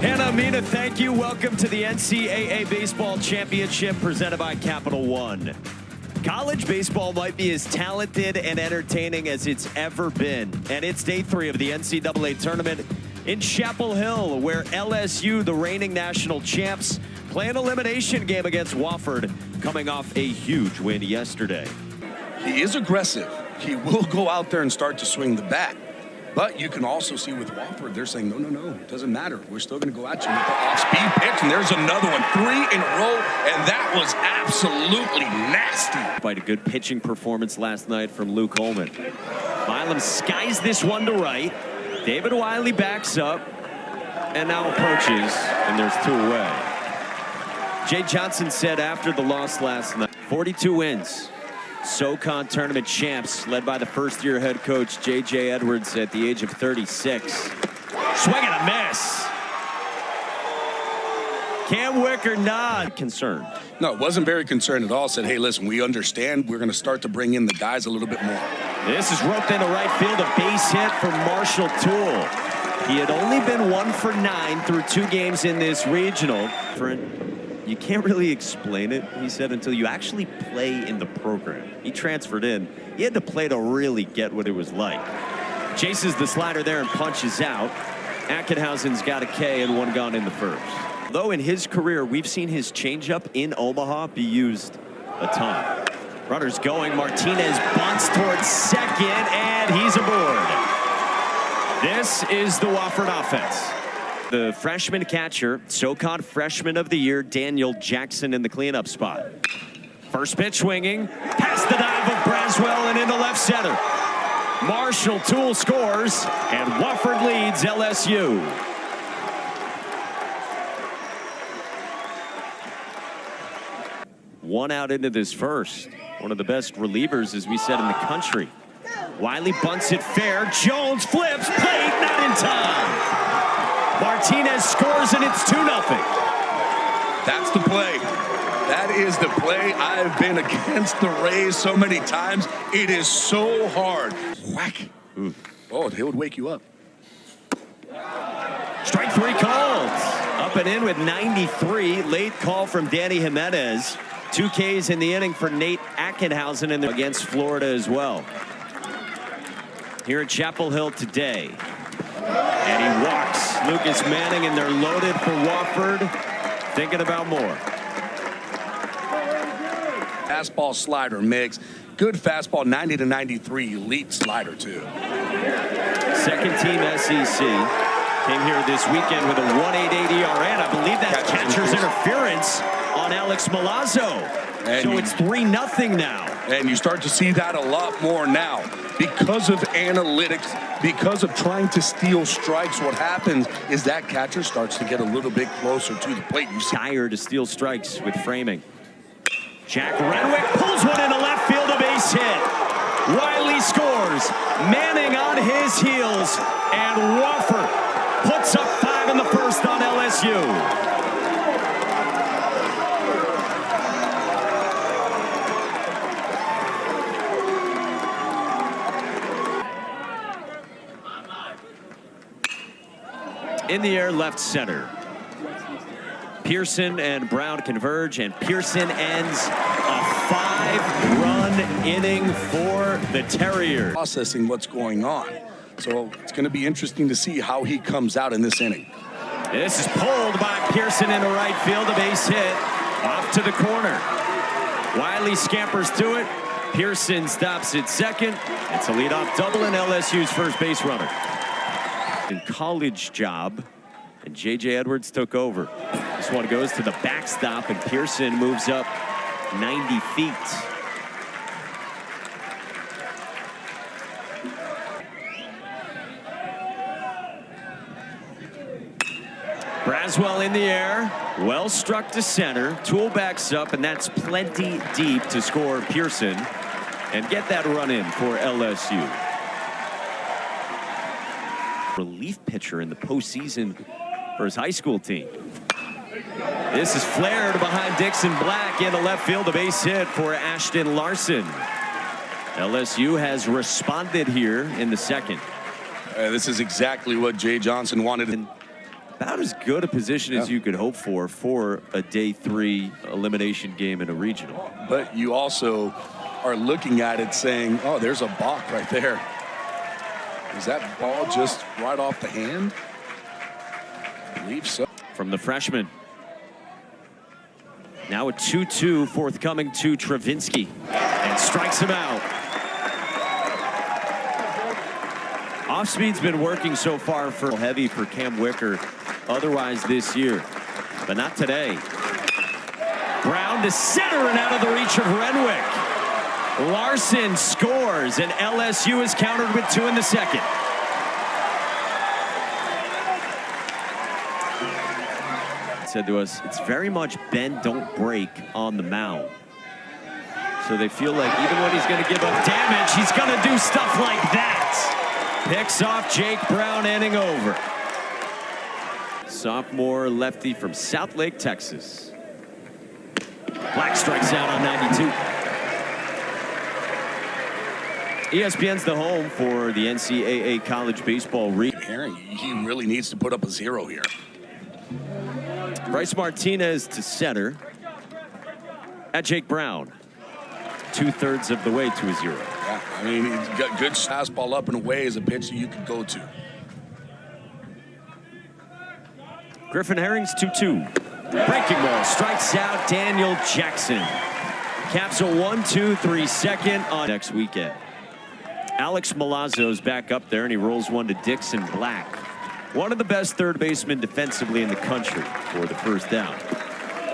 And Amina, thank you. Welcome to the NCAA Baseball Championship presented by Capital One. College baseball might be as talented and entertaining as it's ever been. And it's day 3 of the NCAA tournament in Chapel Hill, where LSU, the reigning national champs, play an elimination game against Wofford, coming off a huge win yesterday. He is aggressive. He will go out there and start to swing the bat. But you can also see with Wofford, they're saying, no, it doesn't matter. We're still going to go at you with the off-speed pitch. And there's another one, 3 in a row, and that was absolutely nasty. Quite a good pitching performance last night from Luke Holman. Milam skies this one to right. David Wiley backs up and now approaches, and there's 2 away. Jay Johnson said after the loss last night, 42 wins. SoCon tournament champs, led by the first-year head coach J.J. Edwards at the age of 36. Swing and a miss. Cam Wicker not concerned. No, wasn't very concerned at all. Said, hey, listen, we understand. We're going to start to bring in the guys a little bit more. This is roped into right field, a base hit for Marshall Toole. He had only been 1 for 9 through 2 games in this regional. You can't really explain it, he said, until you actually play in the program. He transferred in. He had to play to really get what it was like. Chases the slider there and punches out. Ackenhausen's got a K and 1 gone in the first. Though in his career, we've seen his changeup in Omaha be used a ton. Runners going. Martinez bunts towards second, and he's aboard. This is the Wofford offense. The freshman catcher, SoCon Freshman of the Year, Daniel Jackson in the cleanup spot. First pitch swinging, past the dive of Braswell and into left center. Marshall Toole scores, and Wofford leads LSU. One out into this first. One of the best relievers, as we said, in the country. Wiley bunts it fair. Jones flips, plate, not in time. Martinez scores, and it's 2-0. That's the play. That is the play. I've been against the Rays so many times. It is so hard. Whack. Oh, they would wake you up. Strike 3 called. Up and in with 93. Late call from Danny Jimenez. 2 Ks in the inning for Nate Ackenhausen and against Florida as well. Here at Chapel Hill today. And he walks Lucas Manning, and they're loaded for Wofford. Thinking about more. Fastball slider mix. Good fastball, 90 to 93. Elite slider, too. Second team SEC. Came here this weekend with a 1.88 ERA, and I believe that's catcher's interference on Alex Milazzo. So it's 3-0 now. And you start to see that a lot more now. Because of analytics, because of trying to steal strikes, what happens is that catcher starts to get a little bit closer to the plate. You Dyer to steal strikes with framing. Jack Renwick pulls one into left field, a base hit. Wiley scores. Manning on his heels, and Wofford puts up 5 in the first on LSU. In the air, left center. Pearson and Brown converge, and Pearson ends a 5-run inning for the Terriers. Processing what's going on. So it's going to be interesting to see how he comes out in this inning. This is pulled by Pearson into right field, a base hit off to the corner. Wiley scampers to it. Pearson stops at second. It's a leadoff double and LSU's first base runner. In college job, and J.J. Edwards took over. This one goes to the backstop, and Pearson moves up 90 feet. Braswell in the air, well struck to center. Toole backs up, and that's plenty deep to score Pearson and get that run in for LSU. Relief pitcher in the postseason for his high school team. This is flared behind Dixon Black into left field, a base hit for Ashton Larson. LSU has responded here in the second. This is exactly what Jay Johnson wanted. About as good a position as you could hope for a day 3 elimination game in a regional. But you also are looking at it saying, oh, there's a balk right there. Is that ball just right off the hand? I believe so. From the freshman. Now a 2-2 forthcoming to Travinsky. And strikes him out. Off-speed's been working so far for heavy for Cam Wicker otherwise this year, but not today. Brown to center and out of the reach of Renwick. Larson scores, and LSU is countered with 2 in the second. Said to us, it's very much bend, don't break on the mound. So they feel like even when he's going to give up damage, he's going to do stuff like that. Picks off Jake Brown, inning over. Sophomore lefty from South Lake, Texas. Black strikes out on 92. ESPN's the home for the NCAA college baseball Herring, he really needs to put up a 0 here. Bryce Martinez to center. At Jake Brown. 2/3 of the way to a 0. Yeah, I mean, he's got good fastball up and away as a pitch that you could go to. Griffin Herring's 2-2. Breaking ball strikes out Daniel Jackson. Caps a 1-2-3 second on next weekend. Alex Milazzo's back up there, and he rolls one to Dixon Black. One of the best third basemen defensively in the country for the first down.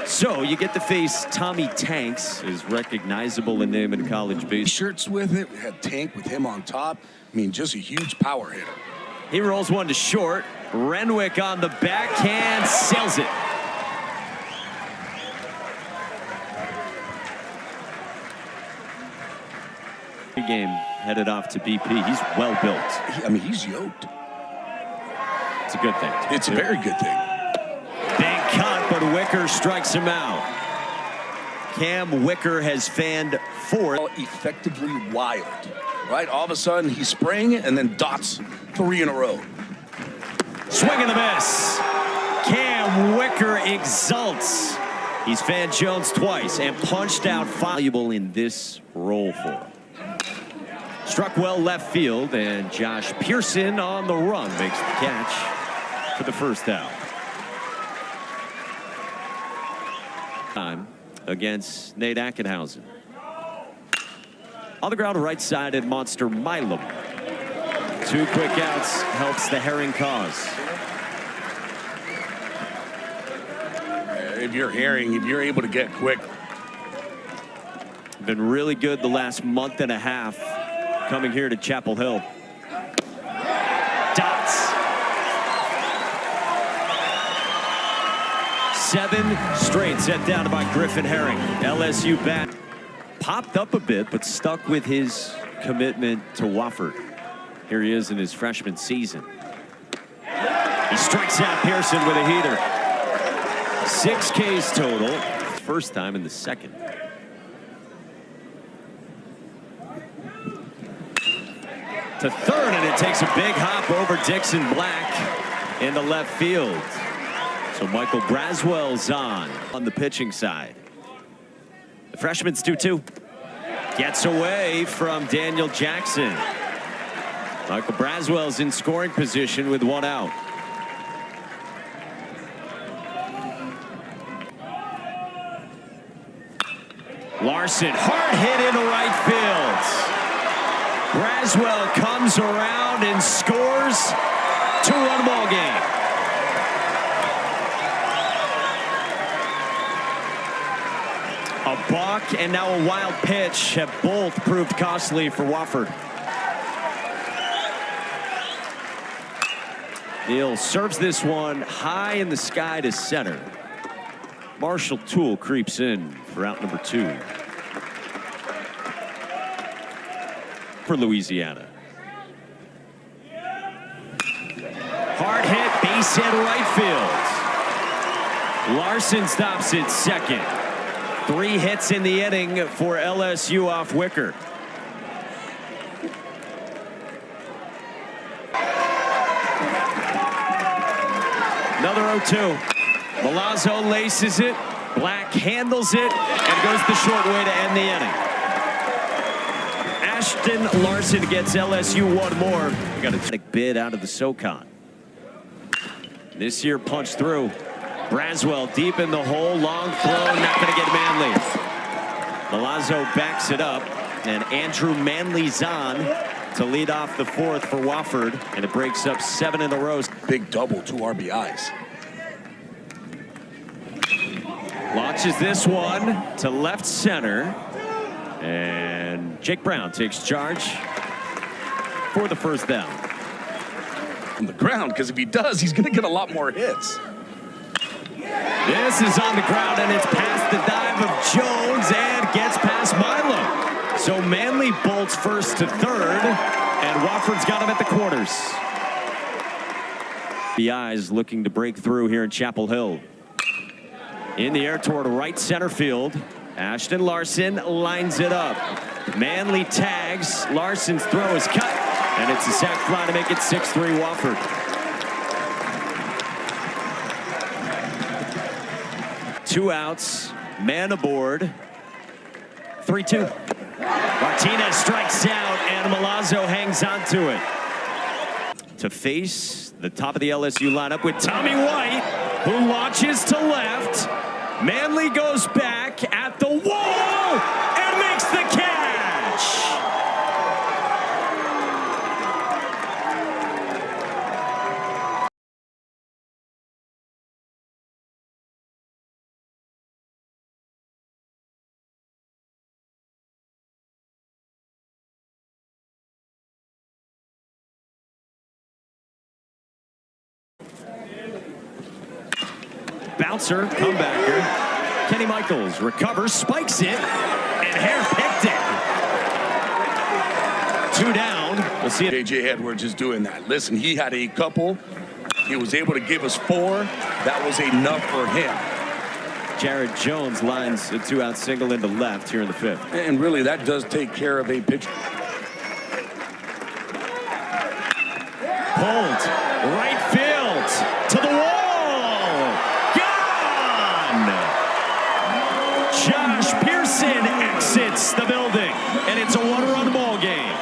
So you get to face Tommy Tanks, is recognizable in name in college baseball. Shirts with it. We had Tank with him on top. I mean, just a huge power hitter. He rolls one to short. Renwick on the backhand, sails it. Game headed off to BP. He's well built. I mean, he's yoked. It's a good thing. It's a very good thing. Big cut, but Wicker strikes him out. Cam Wicker has fanned 4. Effectively wild, right? All of a sudden, he's spraying it and then dots 3 in a row. Swing and a miss. Cam Wicker exults. He's fanned Jones twice and punched out valuable in this role for him. Struck well left field, and Josh Pearson on the run makes the catch for the first out. Time against Nate Ackenhausen. On the ground right side at Monster Milam. 2 quick outs helps the Herring cause. If you're Herring, if you're able to get quick. Been really good the last month and a half coming here to Chapel Hill. Dots. 7 straight set down by Griffin Herring. LSU bat popped up a bit, but stuck with his commitment to Wofford. Here he is in his freshman season. He strikes out Pearson with a heater. 6 Ks total. First time in the second. To third, and it takes a big hop over Dixon Black into left field. So Michael Braswell's on the pitching side. The freshman's 2-2. Gets away from Daniel Jackson. Michael Braswell's in scoring position with 1 out. Larson, hard hit into right field. Braswell comes around and scores. 2-1 ball game. A balk and now a wild pitch have both proved costly for Wofford. Neal serves this one high in the sky to center. Marshall Toole creeps in for out number 2. For Louisiana. Hard hit, base hit right field. Larson stops at second. 3 hits in the inning for LSU off Wicker. Another 0-2. Milazzo laces it. Black handles it and goes the short way to end the inning. Ashton Larson gets LSU one more. We got a bid out of the SoCon. This year punched through. Braswell deep in the hole. Long throw. Not going to get Manley. Milazzo backs it up. And Andrew Manley's on to lead off the fourth for Wofford. And it breaks up 7 in a row. Big double, 2 RBIs. Launches this one to left center. And Jake Brown takes charge for the first down. On the ground, because if he does, he's going to get a lot more hits. This is on the ground, and it's past the dive of Jones and gets past Milo. So Manley bolts first to third, and Wofford's got him at the quarters. The eyes looking to break through here in Chapel Hill. In the air toward right center field. Ashton Larson lines it up. Manley tags. Larson's throw is cut, and it's a sac fly to make it 6-3 Wofford. Two outs, man aboard. 3-2. Martinez strikes out, and Milazzo hangs on to it. To face the top of the LSU lineup with Tommy White, who launches to left. Manley goes back at the wall and makes the catch. Bouncer, comebacker. Kenny Michaels recovers, spikes it, and Hare picked it. 2 down. We'll see it. J.J. Edwards is doing that. Listen, he had a couple. He was able to give us 4. That was enough for him. Jared Jones lines a 2-out single into left here in the 5th. And really, that does take care of a pitch. Pulled. Right field. To the wall. Josh Pearson exits the building, and it's a 1-run ball game.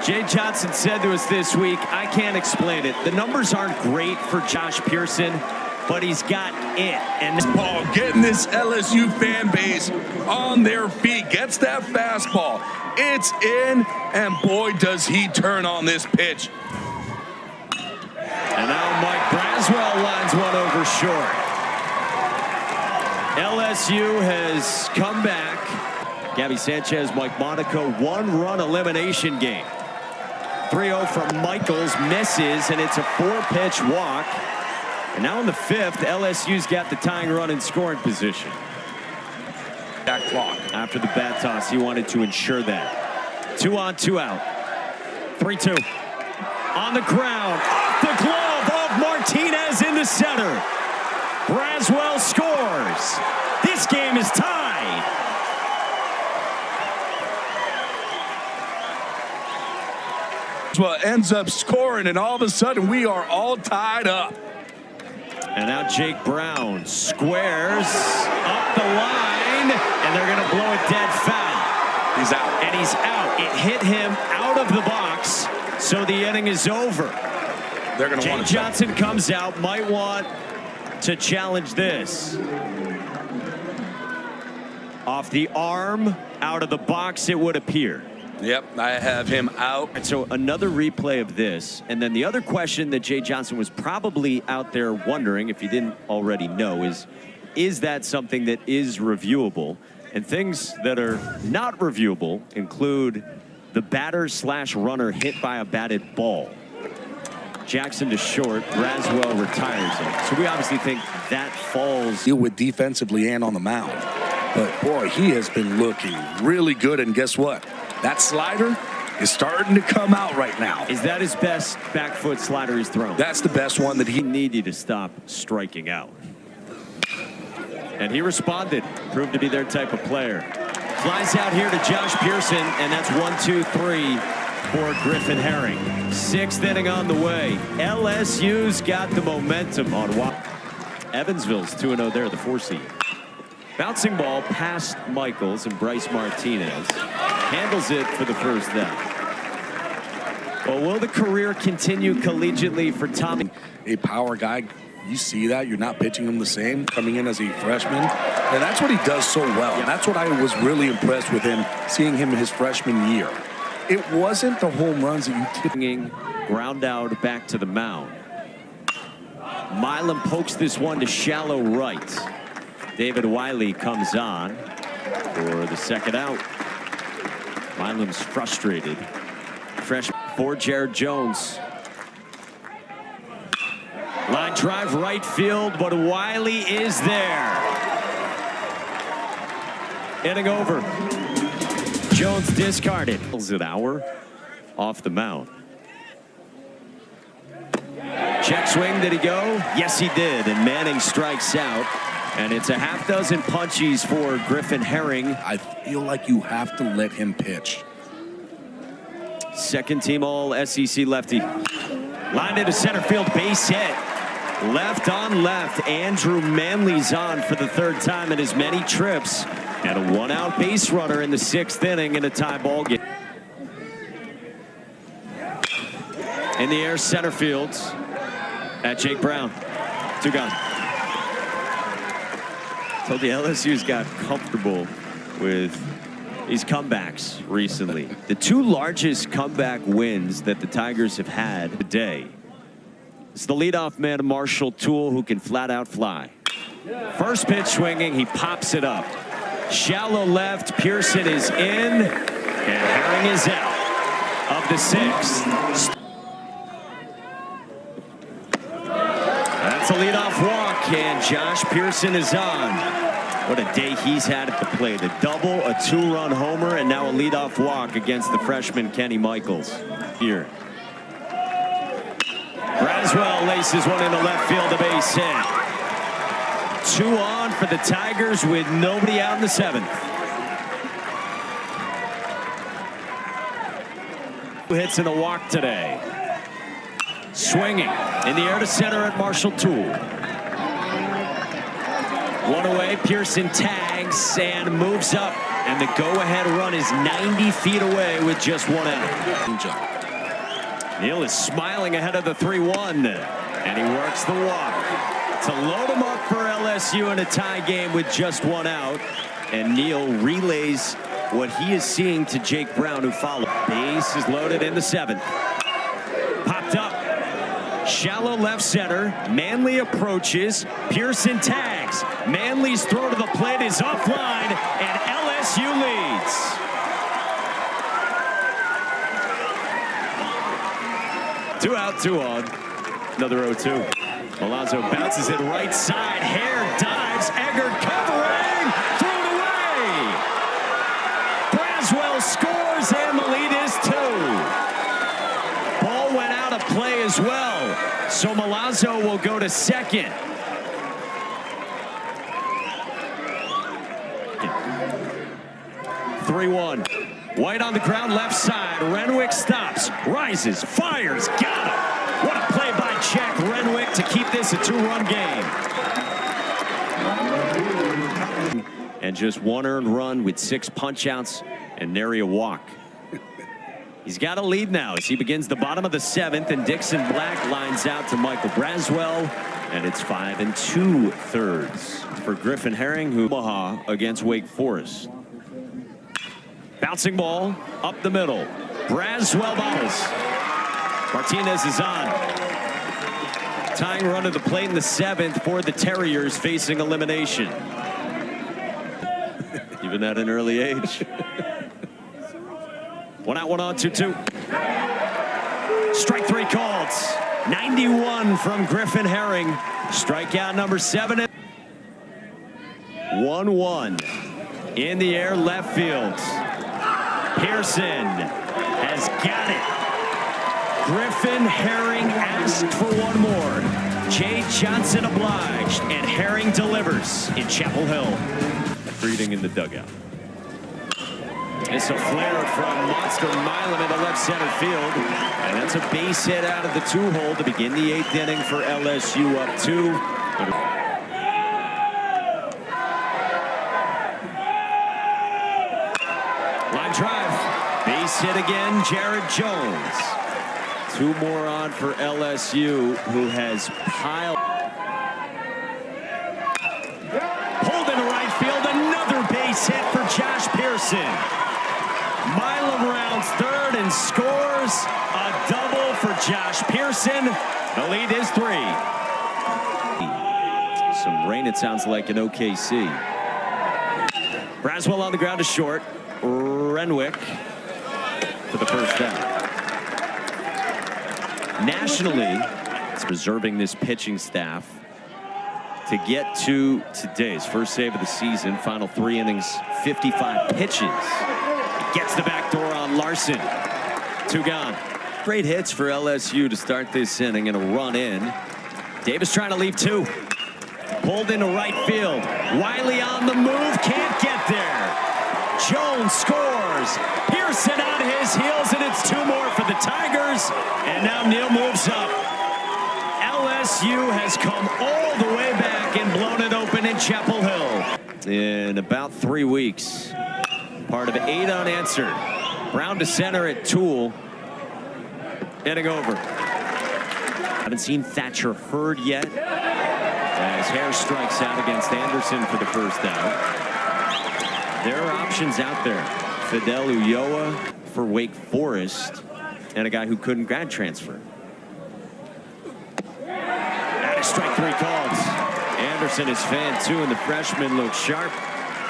Jay Johnson said to us this week, I can't explain it. The numbers aren't great for Josh Pearson, but he's got it. And Paul getting this LSU fan base on their feet, gets that fastball. It's in, and boy, does he turn on this pitch. And now Mike Braswell lines one over short. LSU has come back. Gabby Sanchez, Mike Monaco, 1-run elimination game. 3-0 from Michaels, misses, and it's a 4-pitch walk. And now in the 5th, LSU's got the tying run in scoring position. That clock. After the bat toss, he wanted to ensure that. 2 on, 2 out. 3-2. On the ground, off the glove of Martinez into center. Braswell scores. This game is tied. Well, ends up scoring, and all of a sudden we are all tied up. And now Jake Brown squares up the line, and they're going to blow it dead foul. He's out. And he's out. It hit him out of the box, so the inning is over. They're going to want Jake Johnson comes out, might want to challenge this. Off the arm, out of the box, it would appear. Yep, I have him out. And so another replay of this, and then the other question that Jay Johnson was probably out there wondering, if he didn't already know, is that something that is reviewable? And things that are not reviewable include the batter/runner hit by a batted ball. Jackson to short, Braswell retires him. So we obviously think that falls. Deal with defensively and on the mound. But boy, he has been looking really good, and guess what? That slider is starting to come out right now. Is that his best back foot slider he's thrown? That's the best one that he needed to stop striking out. And he responded, proved to be their type of player. Flies out here to Josh Pearson, and that's 1-2-3 for Griffin Herring. 6th inning on the way. LSU's got the momentum on Evansville's 2-0 there, the 4 seed. Bouncing ball past Michaels, and Bryce Martinez handles it for the first down. Well, will the career continue collegiately for Tommy? A power guy, you see that. You're not pitching him the same coming in as a freshman. And that's what he does so well. And that's what I was really impressed with him, seeing him in his freshman year. It wasn't the home runs that you typically ground out back to the mound. Milam pokes this one to shallow right. David Wiley comes on for the second out. Milam's frustrated. Fresh for Jared Jones. Line drive right field, but Wiley is there. Inning over. Jones discarded. An hour off the mound. Check swing, did he go? Yes, he did, and Manning strikes out. And it's a half dozen punchies for Griffin Herring. I feel like you have to let him pitch. Second team all SEC lefty. Lined into center field, base hit. Left on left. Andrew Manley's on for the 3rd time in as many trips. And a 1-out base runner in the 6th inning in a tie ball game. In the air, center field at Jake Brown. 2 gone. Told you LSU's got comfortable with these comebacks recently. The 2 largest comeback wins that the Tigers have had today. It's the leadoff man, Marshall Toole, who can flat out fly. First pitch swinging, he pops it up. Shallow left, Pearson is in, and Herring is out of the 6th. That's a leadoff walk, and Josh Pearson is on. What a day he's had at the plate. A double, a 2-run homer, and now a leadoff walk against the freshman Kenny Michaels. Here. Braswell laces one into left field, a base hit. 2 on for the Tigers with nobody out in the 7th. Hits and a walk today. Swinging in the air to center at Marshall Toole. 1 away, Pearson tags and moves up, and the go-ahead run is 90 feet away with just 1 out. Neal is smiling ahead of the 3-1, and he works the walk to load him up for LSU in a tie game with just 1 out. And Neal relays what he is seeing to Jake Brown, who follows. Base is loaded in the 7th. Popped up. Shallow left center. Manley approaches. Pearson tags. Manley's throw to the plate is offline, and LSU leads. Two out, 2 on. Another 0-2. Alonso bounces it right side. Hare dives. Eggert covering. Thrown away. Braswell scores, and the lead is 2. Ball went out of play as well. So Malazzo will go to second. Yeah. 3-1. White on the ground, left side. Renwick stops, rises, fires, got him. What a play by Jack Renwick to keep this a 2-run game. And just 1 earned run with 6 punch-outs and nary a walk. He's got a lead now as he begins the bottom of the 7th, and Dixon Black lines out to Michael Braswell, and it's 5 2/3 for Griffin Herring, who Omaha against Wake Forest. Bouncing ball up the middle. Braswell bottles. Martinez is on. Tying run to the plate in the 7th for the Terriers, facing elimination. Even at an early age. 1 out, 1 on, 2-2. Strike 3 called. 91 from Griffin Herring. Strikeout number 7. 1-1 in the air, left field. Pearson has got it. Griffin Herring asked for one more. Jay Johnson obliged, and Herring delivers in Chapel Hill. Breeding in the dugout. It's a flare from Monster Milam into left center field. And that's a base hit out of the 2-hole to begin the 8th inning for LSU, up 2. Line drive. Base hit again, Jared Jones. 2 more on for LSU, who has piled. Pulled into right field, another base hit for Josh Pearson. Milam rounds third and scores a double for Josh Pearson. The lead is 3. Some rain, it sounds like, in OKC. Braswell on the ground to short. Renwick for the first down. Nationally, it's preserving this pitching staff to get to today's first save of the season. Final 3 innings, 55 pitches. Gets the back door on Larson. 2 gone. Great hits for LSU to start this inning and a run in. Davis trying to leave 2. Pulled into right field. Wiley on the move. Can't get there. Jones scores. Pearson on his heels, and it's 2 more for the Tigers. And now Neal moves up. LSU has come all the way back and blown it open in Chapel Hill. In about 3 weeks. Part of 8 unanswered. Brown to center at Toole. Inning over. Haven't seen Thatcher Hurd yet. As Hare strikes out against Anderson for the first out. There are options out there. Fidel Ulloa for Wake Forest. And a guy who couldn't grad transfer. That is strike 3 calls. Anderson is fan 2, and the freshman looks sharp.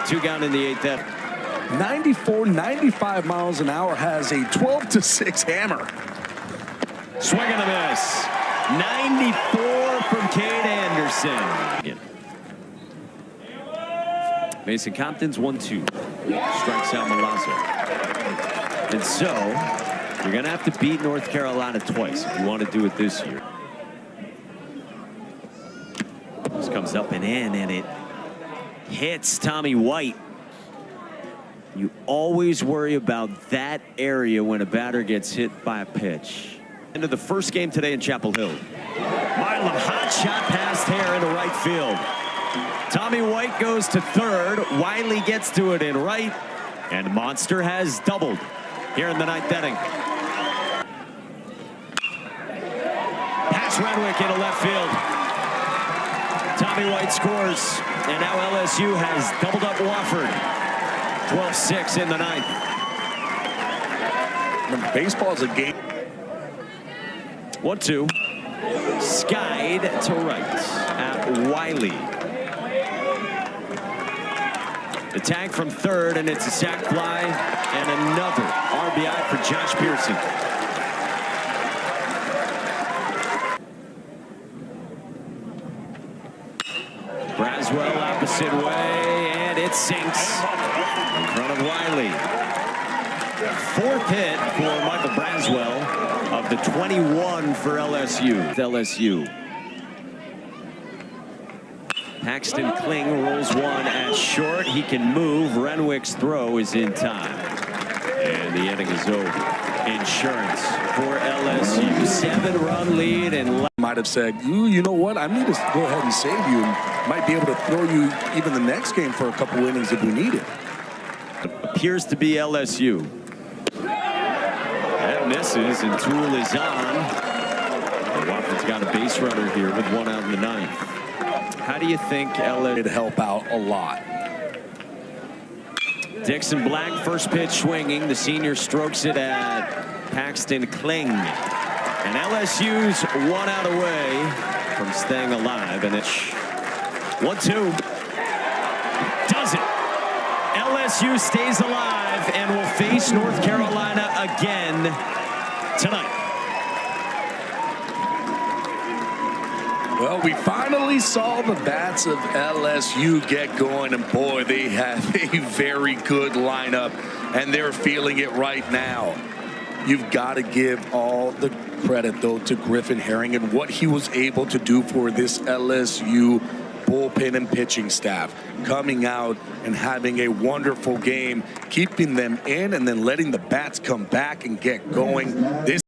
2 gone in the 8th inning. 94, 95 miles an hour, has a 12-6 hammer. Swing and a miss. 94 from Cade Anderson. Mason Compton's 1-2. Strikes out Milazzo. And so, you're going to have to beat North Carolina twice if you want to do it this year. This comes up and in, and it hits Tommy White. You always worry about that area when a batter gets hit by a pitch. Into the first game today in Chapel Hill. Milam, hot shot past Hare into right field. Tommy White goes to third. Wiley gets to it in right. And Monster has doubled here in the 9th inning. Pass Renwick into left field. Tommy White scores. And now LSU has doubled up Wofford. 12-6 in the 9th. Baseball is a game. 1-2. Skied to right at Wiley. The tag from third, and it's a sac fly and another RBI for Josh Pearson. Braswell opposite way, and it sinks in front of Wiley. 4th hit for Michael Braswell of the 21 for LSU. Paxton Kling rolls one at short. He can move. Renwick's throw is in time. And the inning is over. Insurance for LSU. 7-run lead, and might have said, you know what? I need to go ahead and save you. Might be able to throw you even the next game for a couple innings if we need it. Appears to be LSU. That misses, and Toole is on. Wofford's got a base runner here with 1 out in the 9th. How do you think LSU would help out a lot? Dixon Black, first pitch swinging. The senior strokes it at Paxton Kling. And LSU's 1 out away from staying alive. And it's 1-2. Does it. LSU stays alive and will face North Carolina again tonight. Well, we finally saw the bats of LSU get going, and boy, they have a very good lineup, and they're feeling it right now. you've got to give all the credit, though, to Griffin Herring and what he was able to do for this LSU bullpen and pitching staff, coming out and having a wonderful game, keeping them in and then letting the bats come back and get going. This